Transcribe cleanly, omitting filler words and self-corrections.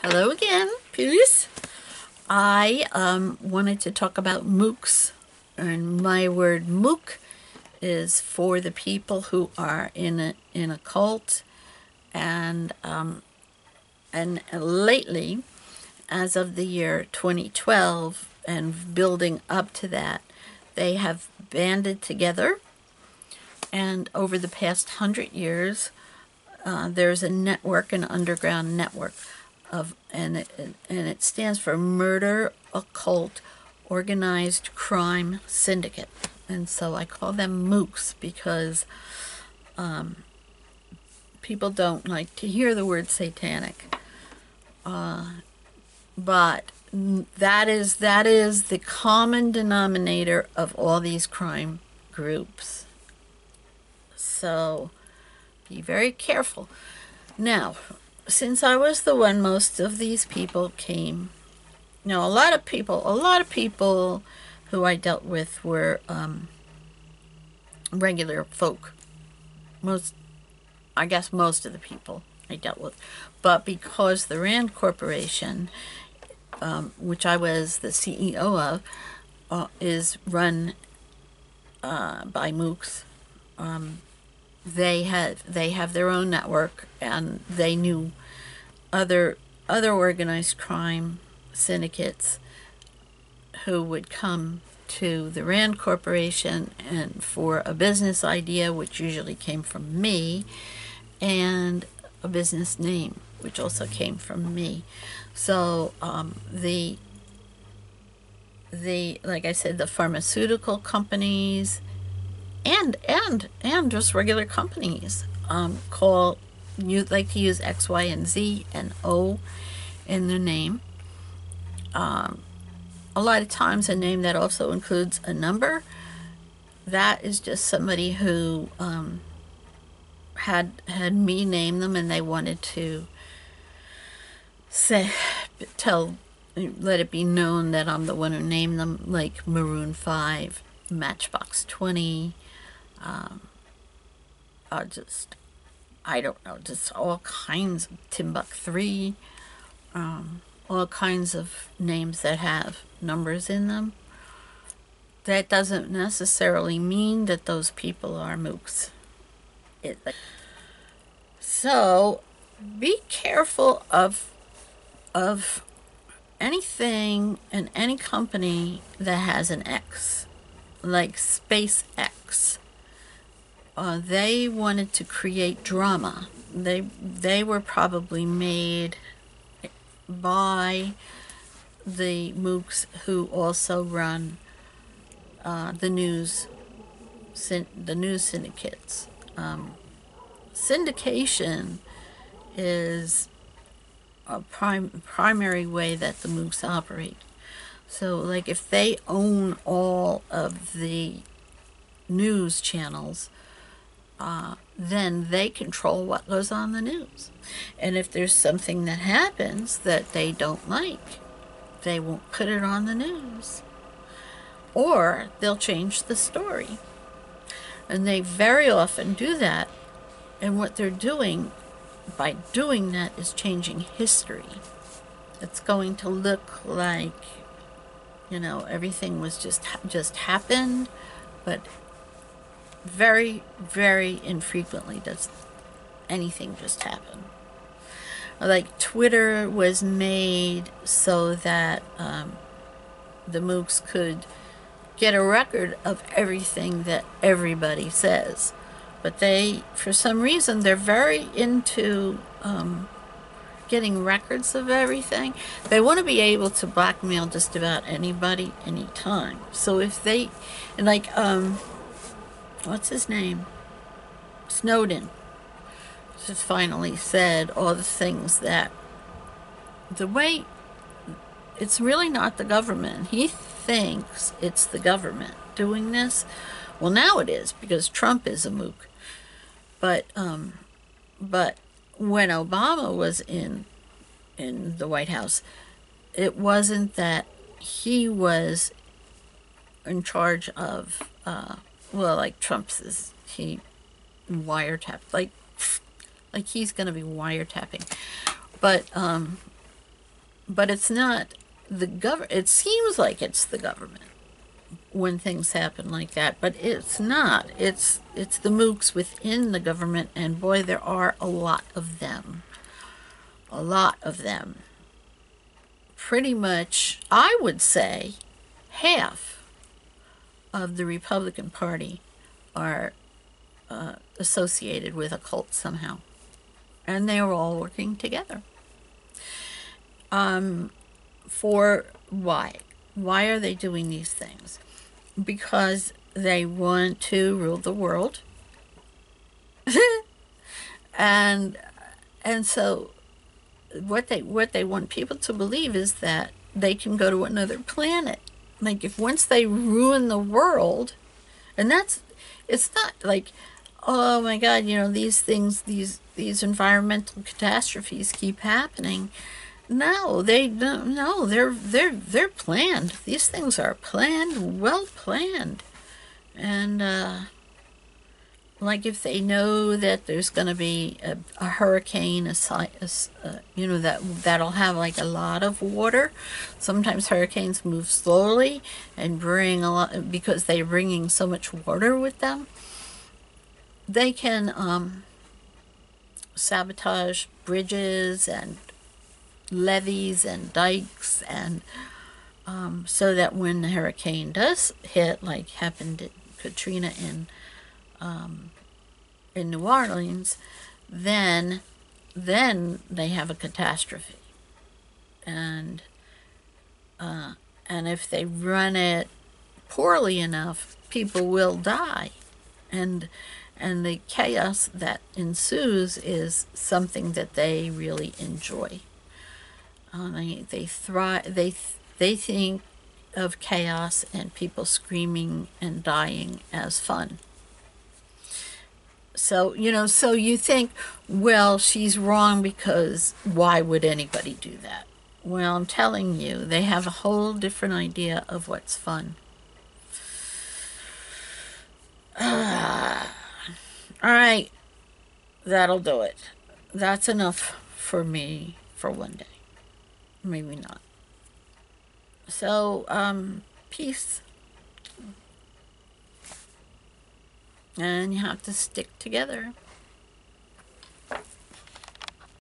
Hello again, Peace. I wanted to talk about moocs, and my word mook is for the people who are in a cult, and lately, as of the year 2012 and building up to that, they have banded together, and over the past 100 years, there's a network, an underground network and it stands for Murder Occult Organized Crime Syndicate. And so I call them Moocs because people don't like to hear the word satanic. But that is the common denominator of all these crime groups. So be very careful. Now, since I was the one, most of these people came. Now, a lot of people who I dealt with were regular folk. I guess most of the people I dealt with. But because the Rand Corporation, which I was the CEO of, is run by Moocs, they have their own network, and they knew other organized crime syndicates who would come to the Rand Corporation and for a business idea, which usually came from me, and a business name, which also came from me. So the like I said, the pharmaceutical companies and just regular companies like to use X, Y, and Z and O in their name. A lot of times a name that also includes a number, that is just somebody who had me name them, and they wanted to let it be known that I'm the one who named them, like Maroon 5, Matchbox 20, I don't know, just all kinds of Timbuk 3, all kinds of names that have numbers in them. That doesn't necessarily mean that those people are mooks. So be careful of anything and any company that has an X, like SpaceX. They wanted to create drama. They were probably made by the Moocs, who also run the news syndicates. Syndication is a primary way that the Moocs operate. So, like, if they own all of the news channels, then they control what goes on the news. And if there's something that happens that they don't like, they won't put it on the news. Or they'll change the story. And they very often do that. And what they're doing by doing that is changing history. It's going to look like, everything was just happened, but very, very infrequently does anything just happen. Like, Twitter was made so that the Moocs could get a record of everything that everybody says. But for some reason, they're very into getting records of everything. They want to be able to blackmail just about anybody, anytime. So if they, like, what's his name? Snowden just finally said all the things that it's really not the government. He thinks it's the government doing this. Well, now it is, because Trump is a mook. But when Obama was in the White House, it wasn't that he was in charge of like Trump's he wiretapped, like he's going to be wiretapping, but But it's not the government. It seems like it's the government when things happen like that, but it's not. It's the mooks within the government, and boy, there are a lot of them. A lot of them. Pretty much, I would say, half of the Republican Party are associated with a cult somehow, and they are all working together. For why? Why are they doing these things? Because they want to rule the world, and so what they want people to believe is that they can go to another planet. Like, if once they ruin the world, and it's not like, oh my God, these things, these environmental catastrophes keep happening. No, they don't. No, they're planned. These things are planned, well planned, and like if they know that there's going to be a hurricane, that'll have like a lot of water. Sometimes hurricanes move slowly and bring a lot because they're bringing so much water with them. They can sabotage bridges and levees and dikes, and so that when the hurricane does hit, like happened to Katrina in New Orleans, then they have a catastrophe, and if they run it poorly enough, people will die, and the chaos that ensues is something that they really enjoy. They thrive. They think of chaos and people screaming and dying as fun. So so you think, well, she's wrong because why would anybody do that? Well, I'm telling you, they have a whole different idea of what's fun. All right, that'll do it. That's enough for me for one day. Maybe not. So, peace. And you have to stick together.